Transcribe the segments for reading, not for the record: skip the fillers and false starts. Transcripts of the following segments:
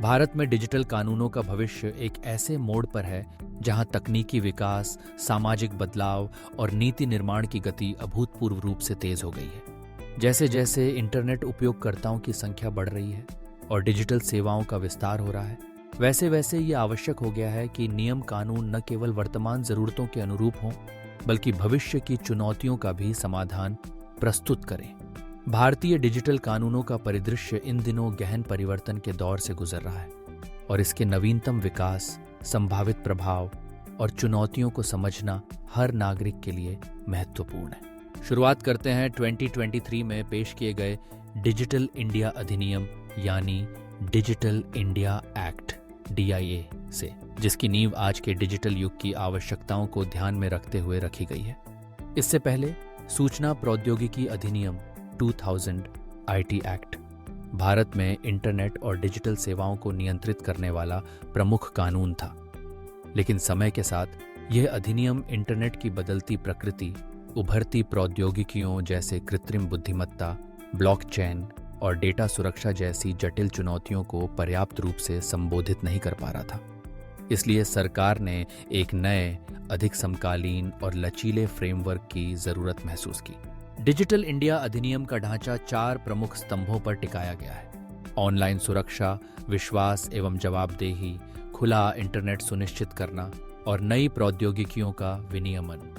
भारत में डिजिटल कानूनों का भविष्य एक ऐसे मोड़ पर है जहां तकनीकी विकास, सामाजिक बदलाव और नीति निर्माण की गति अभूतपूर्व रूप से तेज हो गई है। जैसे जैसे इंटरनेट उपयोगकर्ताओं की संख्या बढ़ रही है और डिजिटल सेवाओं का विस्तार हो रहा है, वैसे वैसे ये आवश्यक हो गया है कि नियम कानून न केवल वर्तमान जरूरतों के अनुरूप हों, बल्कि भविष्य की चुनौतियों का भी समाधान प्रस्तुत करें। भारतीय डिजिटल कानूनों का परिदृश्य इन दिनों गहन परिवर्तन के दौर से गुजर रहा है और इसके नवीनतम विकास, संभावित प्रभाव और चुनौतियों को समझना हर नागरिक के लिए महत्वपूर्ण है। शुरुआत करते हैं 2023 में पेश किए गए डिजिटल इंडिया अधिनियम यानी डिजिटल इंडिया एक्ट DIA से, जिसकी नींव आज के डिजिटल युग की आवश्यकताओं को ध्यान में रखते हुए रखी गई है। इससे पहले सूचना प्रौद्योगिकी अधिनियम 2000 IT एक्ट भारत में इंटरनेट और डिजिटल सेवाओं को नियंत्रित करने वाला प्रमुख कानून था। लेकिन समय के साथ यह अधिनियम इंटरनेट की बदलती प्रकृति, उभरती प्रौद्योगिकियों जैसे कृत्रिम बुद्धिमत्ता, ब्लॉकचेन और डेटा सुरक्षा जैसी जटिल चुनौतियों को पर्याप्त रूप से संबोधित नहीं कर पा रहा था। इसलिए सरकार ने एक नए, अधिक समकालीन और लचीले फ्रेमवर्क की जरूरत महसूस की। डिजिटल इंडिया अधिनियम का ढांचा 4 प्रमुख स्तंभों पर टिकाया गया है: ऑनलाइन सुरक्षा, विश्वास एवं जवाबदेही, खुला इंटरनेट सुनिश्चित करना और नई प्रौद्योगिकियों का विनियमन।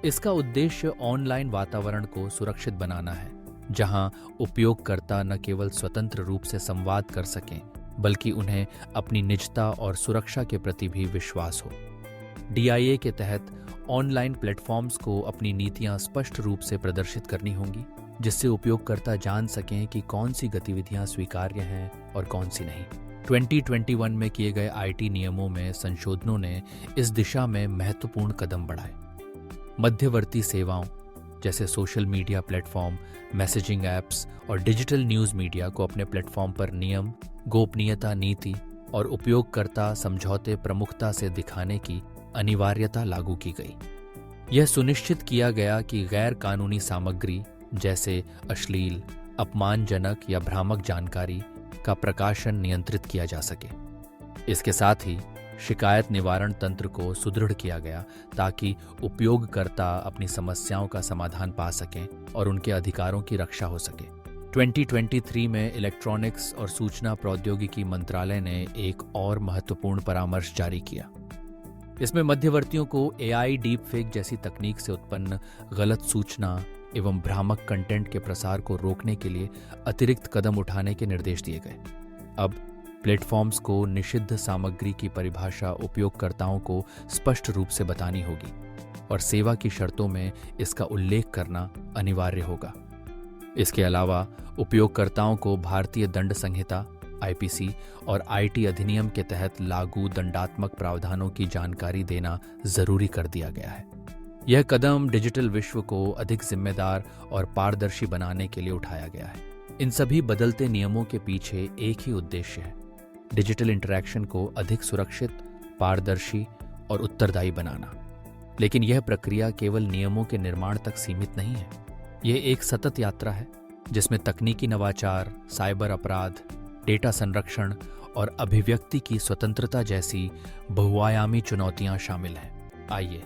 इसका उद्देश्य ऑनलाइन वातावरण को सुरक्षित बनाना है, जहां उपयोगकर्ता न केवल स्वतंत्र रूप से संवाद कर सकें, बल्कि उन्हें अपनी निजता और सुरक्षा के प्रति भी विश्वास हो। DIA के तहत ऑनलाइन प्लेटफॉर्म्स को अपनी नीतियां स्पष्ट रूप से प्रदर्शित करनी होंगी, जिससे उपयोगकर्ता जान सकें कि कौन सी गतिविधियां स्वीकार्य हैं और कौन सी नहीं। 2021 में किए गए IT नियमों में संशोधनों ने इस दिशा में महत्वपूर्ण कदम बढ़ाए। मध्यवर्ती सेवाओं जैसे social media platform, messaging apps और डिजिटल न्यूज़ मीडिया को अपने प्लेटफॉर्म पर नियम, गोपनीयता नीति और उपयोगकर्ता समझौते प्रमुखता से दिखाने की अनिवार्यता लागू की गई। यह सुनिश्चित किया गया कि गैर कानूनी सामग्री जैसे अश्लील, अपमानजनक या भ्रामक जानकारी का प्रकाशन नियंत्रित किया जा सके। इसके साथ ही शिकायत निवारण तंत्र को सुदृढ़ किया गया ताकि उपयोगकर्ता अपनी समस्याओं का समाधान पा सकें और उनके अधिकारों की रक्षा हो सके। 2023 में इलेक्ट्रॉनिक्स और सूचना प्रौद्योगिकी मंत्रालय ने एक और महत्वपूर्ण परामर्श जारी किया। इसमें मध्यवर्तियों को AI डीपफेक जैसी तकनीक से उत्पन्न गलत सूचना एवं भ्रामक कंटेंट के प्रसार को रोकने के लिए अतिरिक्त कदम उठाने के निर्देश दिए गए। अब प्लेटफॉर्म्स को निषिद्ध सामग्री की परिभाषा उपयोगकर्ताओं को स्पष्ट रूप से बतानी होगी और सेवा की शर्तों में इसका उल्लेख करना अनिवार्य होगा। इसके अलावा उपयोगकर्ताओं को भारतीय दंड संहिता IPC और IT अधिनियम के तहत लागू दंडात्मक प्रावधानों की जानकारी देना जरूरी कर दिया गया है। यह कदम डिजिटल विश्व को अधिक जिम्मेदार और पारदर्शी बनाने के लिए उठाया गया है। इन सभी बदलते नियमों के पीछे एक ही उद्देश्य है: डिजिटल इंटरैक्शन को अधिक सुरक्षित, पारदर्शी और उत्तरदायी बनाना। लेकिन यह प्रक्रिया केवल नियमों के निर्माण तक सीमित नहीं है। यह एक सतत यात्रा है जिसमें तकनीकी नवाचार, साइबर अपराध, डेटा संरक्षण और अभिव्यक्ति की स्वतंत्रता जैसी बहुआयामी चुनौतियां शामिल हैं। आइए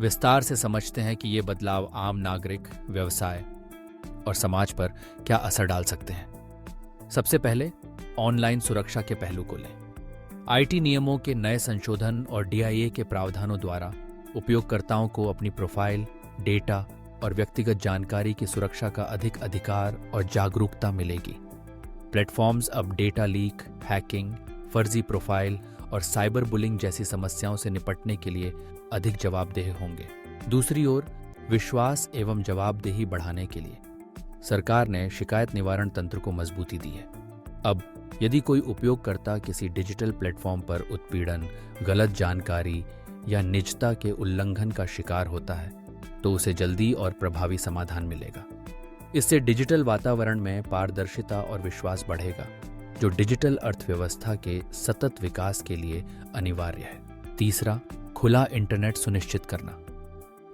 विस्तार से समझते हैं कि ये बदलाव आम नागरिक, व्यवसाय और समाज पर क्या असर डाल सकते हैं। सबसे पहले ऑनलाइन सुरक्षा के पहलू को लें। IT नियमों के नए संशोधन और DIA के प्रावधानों द्वारा उपयोगकर्ताओं को अपनी प्रोफाइल, डेटा और व्यक्तिगत जानकारी की सुरक्षा का अधिक अधिकार और जागरूकता मिलेगी। प्लेटफॉर्म्स अब डेटा लीक, हैकिंग, फर्जी प्रोफाइल और साइबर बुलिंग जैसी समस्याओं से निपटने के लिए अधिक जवाबदेह होंगे। दूसरी ओर विश्वास एवं जवाबदेही बढ़ाने के लिए सरकार ने शिकायत निवारण तंत्र को मजबूती दी है। अब यदि कोई उपयोगकर्ता किसी डिजिटल प्लेटफॉर्म पर उत्पीड़न, गलत जानकारी या निजता के उल्लंघन का शिकार होता है, तो उसे जल्दी और प्रभावी समाधान मिलेगा। इससे डिजिटल वातावरण में पारदर्शिता और विश्वास बढ़ेगा, जो डिजिटल अर्थव्यवस्था के सतत विकास के लिए अनिवार्य है। तीसरा, खुला इंटरनेट सुनिश्चित करना।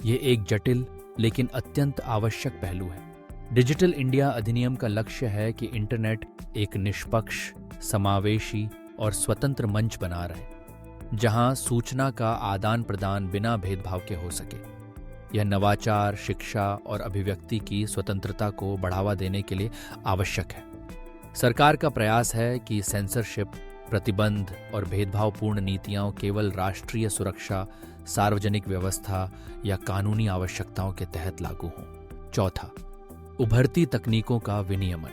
ये एक जटिल लेकिन अत्यंत आवश्यक पहलू है। डिजिटल इंडिया अधिनियम का लक्ष्य है कि इंटरनेट एक निष्पक्ष, समावेशी और स्वतंत्र मंच बना रहे, जहां सूचना का आदान प्रदान बिना भेदभाव के हो सके। यह नवाचार, शिक्षा और अभिव्यक्ति की स्वतंत्रता को बढ़ावा देने के लिए आवश्यक है। सरकार का प्रयास है कि सेंसरशिप, प्रतिबंध और भेदभावपूर्ण नीतियां केवल राष्ट्रीय सुरक्षा, सार्वजनिक व्यवस्था या कानूनी आवश्यकताओं के तहत लागू हों। चौथा, उभरती तकनीकों का विनियमन।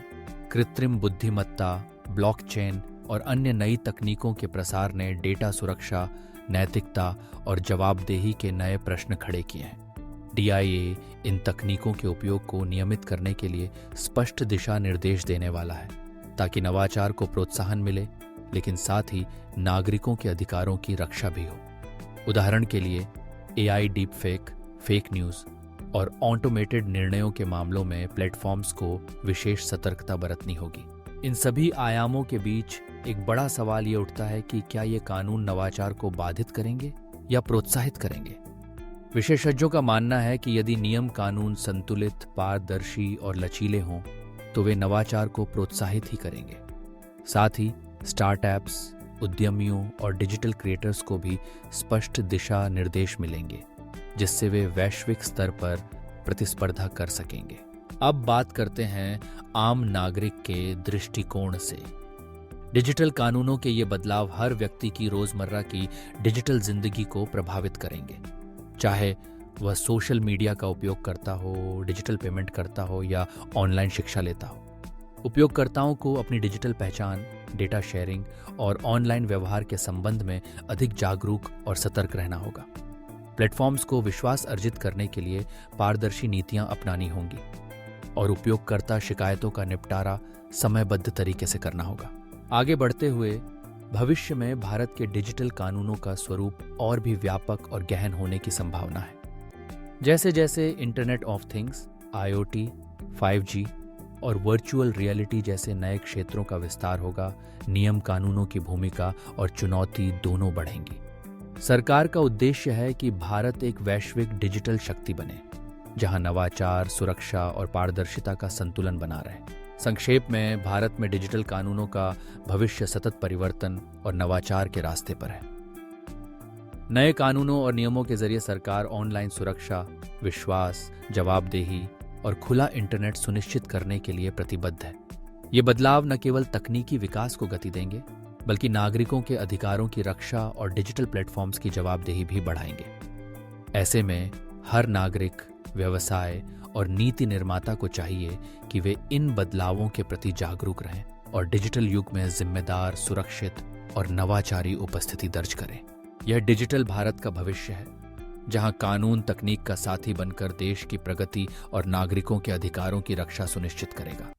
कृत्रिम बुद्धिमत्ता, ब्लॉकचेन और अन्य नई तकनीकों के प्रसार ने डेटा सुरक्षा, नैतिकता और जवाबदेही के नए प्रश्न खड़े किए हैं। DIA इन तकनीकों के उपयोग को नियमित करने के लिए स्पष्ट दिशा निर्देश देने वाला है, ताकि नवाचार को प्रोत्साहन मिले, लेकिन साथ ही नागरिकों के अधिकारों की रक्षा भी हो। उदाहरण के लिए AI डीपफेक, फेक न्यूज़ और ऑटोमेटेड निर्णयों के मामलों में प्लेटफॉर्म्स को विशेष सतर्कता बरतनी होगी। इन सभी आयामों के बीच एक बड़ा सवाल ये उठता है कि क्या ये कानून नवाचार को बाधित करेंगे या प्रोत्साहित करेंगे। विशेषज्ञों का मानना है कि यदि नियम कानून संतुलित, पारदर्शी और लचीले हों तो वे नवाचार को प्रोत्साहित ही करेंगे। साथ ही स्टार्टअप्स, उद्यमियों और डिजिटल क्रिएटर्स को भी स्पष्ट दिशा निर्देश मिलेंगे, जिससे वे वैश्विक स्तर पर प्रतिस्पर्धा कर सकेंगे। अब बात करते हैं आम नागरिक के दृष्टिकोण से। डिजिटल कानूनों के ये बदलाव हर व्यक्ति की रोजमर्रा की डिजिटल जिंदगी को प्रभावित करेंगे, चाहे वह सोशल मीडिया का उपयोग करता हो, डिजिटल पेमेंट करता हो या ऑनलाइन शिक्षा लेता हो। उपयोगकर्ताओं को अपनी डिजिटल पहचान, डेटा शेयरिंग और ऑनलाइन व्यवहार के संबंध में अधिक जागरूक और सतर्क रहना होगा। प्लेटफॉर्म्स को विश्वास अर्जित करने के लिए पारदर्शी नीतियां अपनानी होंगी और उपयोगकर्ता शिकायतों का निपटारा समयबद्ध तरीके से करना होगा। आगे बढ़ते हुए भविष्य में भारत के डिजिटल कानूनों का स्वरूप और भी व्यापक और गहन होने की संभावना है। जैसे जैसे internet of things, IoT, 5G और वर्चुअल रियलिटी जैसे नए क्षेत्रों का विस्तार होगा, नियम कानूनों की भूमिका और चुनौती दोनों बढ़ेंगी। सरकार का उद्देश्य है कि भारत एक वैश्विक डिजिटल शक्ति बने, जहां नवाचार, सुरक्षा और पारदर्शिता का संतुलन बना रहे। संक्षेप में, भारत में डिजिटल कानूनों का भविष्य सतत परिवर्तन और नवाचार के रास्ते पर है। नए कानूनों और नियमों के जरिए सरकार ऑनलाइन सुरक्षा, विश्वास, जवाबदेही और खुला इंटरनेट सुनिश्चित करने के लिए प्रतिबद्ध है। ये बदलाव न केवल तकनीकी विकास को गति देंगे, बल्कि नागरिकों के अधिकारों की रक्षा और डिजिटल प्लेटफॉर्म्स की जवाबदेही भी बढ़ाएंगे। ऐसे में हर नागरिक, व्यवसाय और नीति निर्माता को चाहिए कि वे इन बदलावों के प्रति जागरूक रहें और डिजिटल युग में जिम्मेदार, सुरक्षित और नवाचारी उपस्थिति दर्ज करें। यह डिजिटल भारत का भविष्य है, जहां कानून तकनीक का साथी बनकर देश की प्रगति और नागरिकों के अधिकारों की रक्षा सुनिश्चित करेगा।